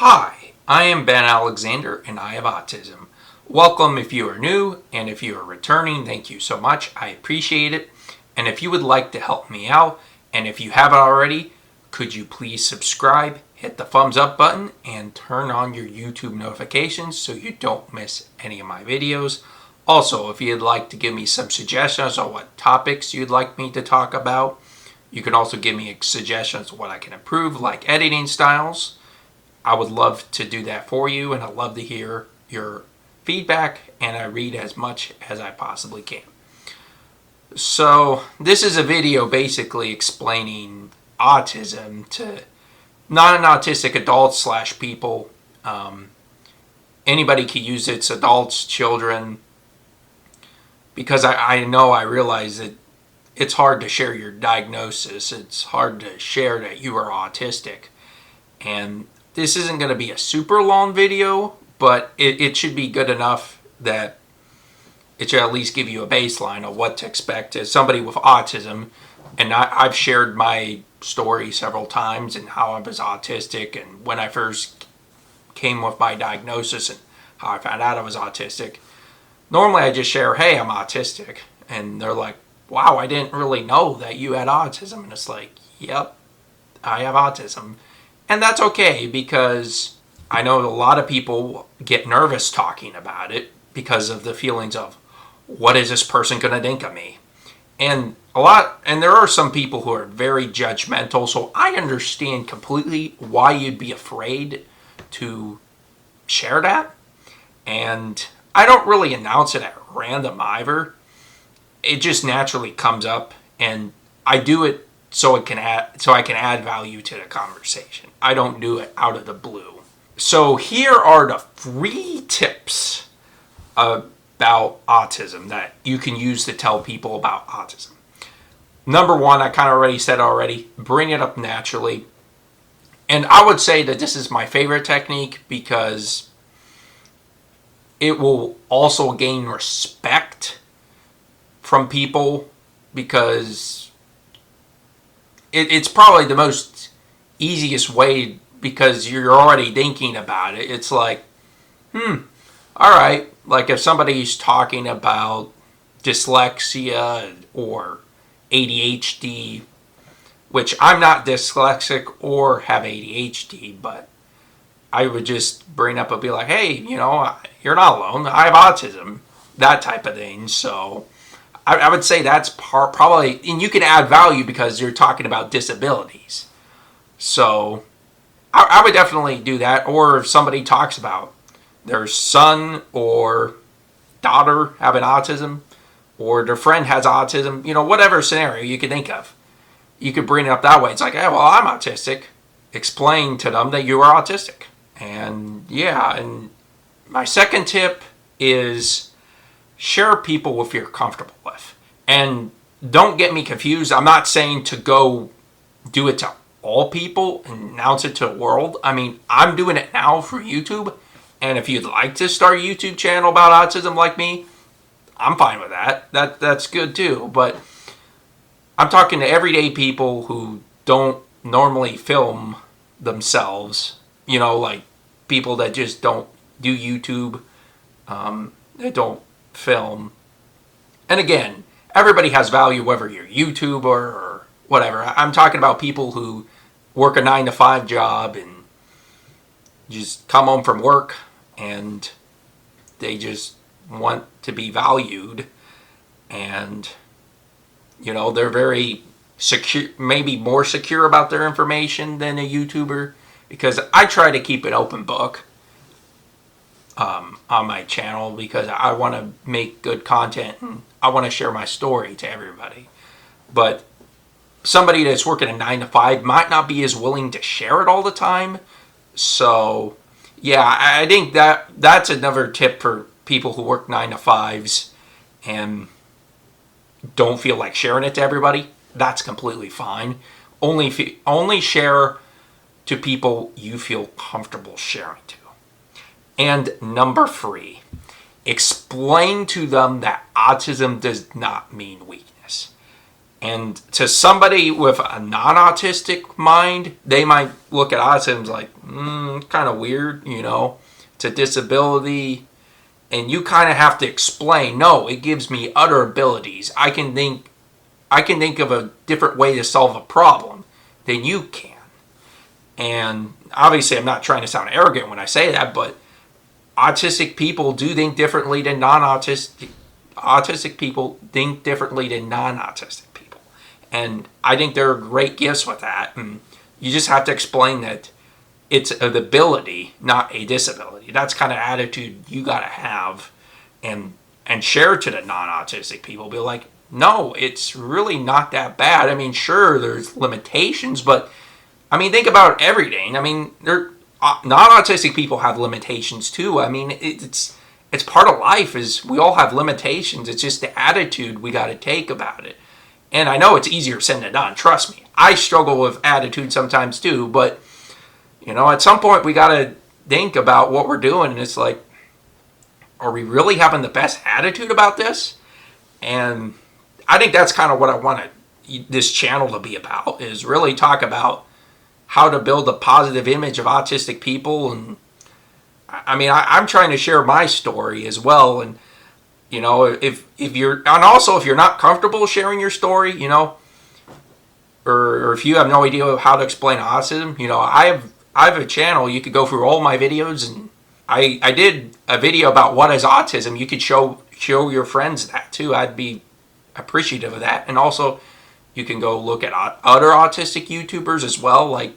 Hi, I am Ben Alexander and I have autism. Welcome if you are new, and if you are returning, thank you so much. I appreciate it. And if you would like to help me out, and if you haven't already, could you please subscribe, hit the thumbs up button, and turn on your YouTube notifications so you don't miss any of my videos. Also, if you'd like to give me some suggestions on what topics you'd like me to talk about, you can also give me suggestions of what I can improve, like editing styles. I would love to do that for you, and I'd love to hear your feedback, and I read as much as I possibly can. So this is a video basically explaining autism to non-autistic adults / people. Anybody can use it. It's adults, children, because I realize that it's hard to share your diagnosis. It's hard to share that you are autistic. And this isn't going to be a super long video, but it should be good enough that it should at least give you a baseline of what to expect as somebody with autism. And I've shared my story several times and how I was autistic and when I first came with my diagnosis and how I found out I was autistic. Normally I just share, hey, I'm autistic. And they're like, wow, I didn't really know that you had autism. And it's like, yep, I have autism. And that's okay, because I know a lot of people get nervous talking about it because of the feelings of, what is this person going to think of me? And there are some people who are very judgmental, so I understand completely why you'd be afraid to share that. And I don't really announce it at random either. It just naturally comes up, and I do it so I can add value to the conversation. I don't do it out of the blue. So here are the 3 tips about autism that you can use to tell people about autism. Number 1, I kind of already said bring it up naturally. And I would say that this is my favorite technique because it will also gain respect from people, because it's probably the most easiest way, because you're already thinking about it. It's like, all right. Like if somebody's talking about dyslexia or ADHD, which I'm not dyslexic or have ADHD, but I would just bring up and be like, hey, you're not alone. I have autism, that type of thing. So I would say that's probably, and you can add value because you're talking about disabilities. So I would definitely do that. Or if somebody talks about their son or daughter having autism, or their friend has autism, whatever scenario you can think of, you could bring it up that way. It's like, hey, well, I'm autistic. Explain to them that you are autistic. And yeah, and my second tip is share people with you're comfortable with. And don't get me confused. I'm not saying to go do it to all people and announce it to the world. I mean, I'm doing it now for YouTube. And if you'd like to start a YouTube channel about autism like me, I'm fine with that. That's good too. But I'm talking to everyday people who don't normally film themselves. Like people that just don't do YouTube. They don't film. And again, everybody has value, whether you're a YouTuber or whatever. I'm talking about people who work a 9-to-5 job and just come home from work and they just want to be valued, and they're very secure, maybe more secure about their information than a YouTuber, because I try to keep an open book on my channel, because I want to make good content and I want to share my story to everybody. But somebody that's working a 9-to-5 might not be as willing to share it all the time. So yeah, I think that's another tip for people who work 9-to-5s and don't feel like sharing it to everybody. That's completely fine. Only share to people you feel comfortable sharing to. And number 3, explain to them that autism does not mean weakness. And to somebody with a non-autistic mind, they might look at autism like, kind of weird, it's a disability. And you kind of have to explain, no, it gives me other abilities. I can think of a different way to solve a problem than you can. And obviously I'm not trying to sound arrogant when I say that, but autistic people do think differently than non-autistic. Autistic people think differently than non-autistic people. And I think there are great gifts with that. And you just have to explain that it's an ability, not a disability. That's kind of attitude you got to have and share to the non-autistic people. Be like, no, it's really not that bad. I mean, sure, there's limitations, but I mean, think about everything. I mean, non-autistic people have limitations too. I mean, it's part of life. Is we all have limitations. It's just the attitude we got to take about it. And I know it's easier said than done. Trust me, I struggle with attitude sometimes too. But at some point we got to think about what we're doing, and it's like, are we really having the best attitude about this? And I think that's kind of what I want this channel to be about, is really talk about how to build a positive image of autistic people. And I mean, I'm trying to share my story as well. And, if you're not comfortable sharing your story, or if you have no idea how to explain autism, I have a channel. You could go through all my videos, and I did a video about what is autism. You could show your friends that too. I'd be appreciative of that. And also, you can go look at other autistic YouTubers as well. Like,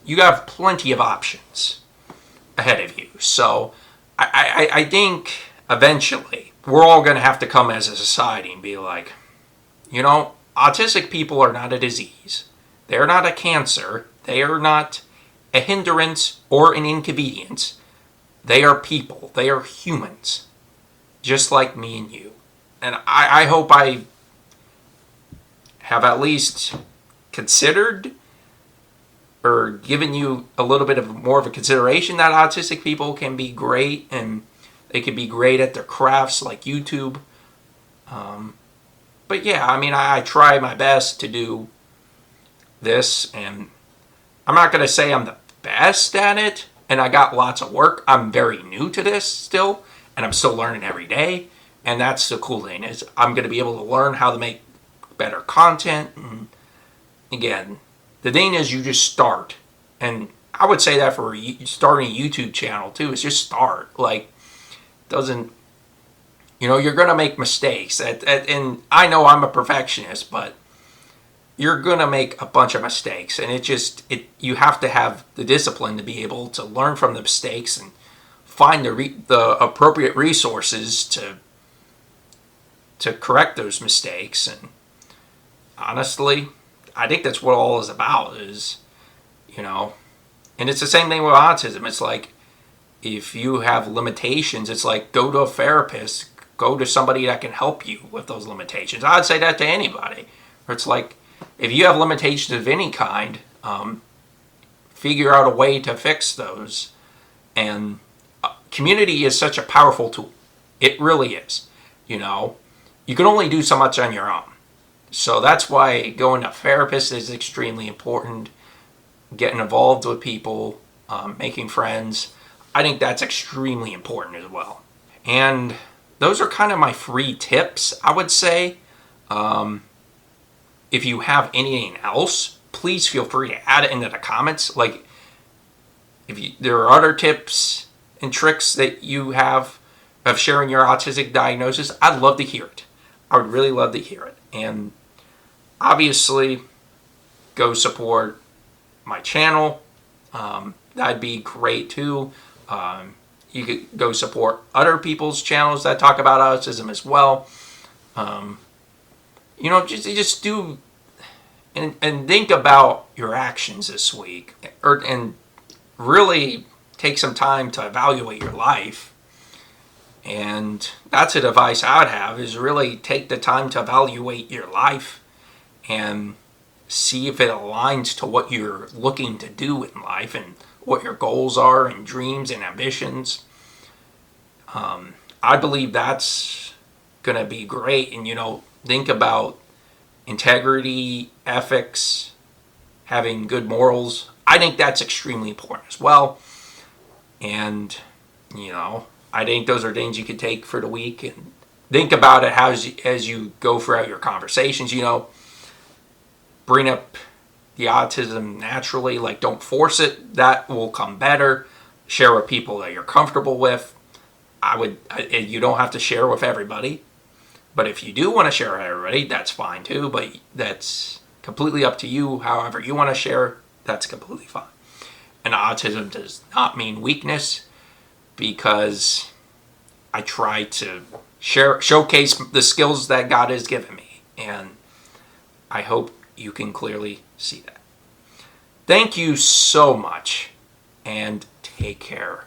you have plenty of options ahead of you. So I think eventually we're all going to have to come as a society and be like, autistic people are not a disease. They're not a cancer. They are not a hindrance or an inconvenience. They are people. They are humans, just like me and you. And I hope I have at least considered or given you a little bit of more of a consideration that autistic people can be great, and they can be great at their crafts like YouTube. But yeah, I mean, I try my best to do this, and I'm not going to say I'm the best at it, and I got lots of work. I'm very new to this still, and I'm still learning every day. And that's the cool thing, is I'm going to be able to learn how to make better content. And again, the thing is, you just start. And I would say that for starting a YouTube channel too, is just start. Like, you're going to make mistakes. And I know I'm a perfectionist, but you're going to make a bunch of mistakes. And you have to have the discipline to be able to learn from the mistakes and find the appropriate resources to correct those mistakes. And honestly, I think that's what all is about, is, and it's the same thing with autism. It's like, if you have limitations, it's like, go to a therapist, go to somebody that can help you with those limitations. I'd say that to anybody. Or it's like, if you have limitations of any kind, figure out a way to fix those. And community is such a powerful tool. It really is. You can only do so much on your own. So that's why going to therapists is extremely important. Getting involved with people, making friends. I think that's extremely important as well. And those are kind of my free tips, I would say. If you have anything else, please feel free to add it into the comments. Like, there are other tips and tricks that you have of sharing your autistic diagnosis, I'd love to hear it. I would really love to hear it. And obviously, go support my channel. That'd be great too. You could go support other people's channels that talk about autism as well. Just do and think about your actions this week, and really take some time to evaluate your life. And that's a advice I would have, is really take the time to evaluate your life and see if it aligns to what you're looking to do in life and what your goals are and dreams and ambitions. I believe that's going to be great. And, think about integrity, ethics, having good morals. I think that's extremely important as well. And, I think those are things you could take for the week and think about it as you go throughout your conversations. Bring up the autism naturally. Like, don't force it. That will come better. Share with people that you're comfortable with. You don't have to share with everybody. But if you do want to share with everybody, that's fine too. But that's completely up to you. However you want to share, that's completely fine. And autism does not mean weakness, because I try to showcase the skills that God has given me. And I hope you can clearly see that. Thank you so much, and take care.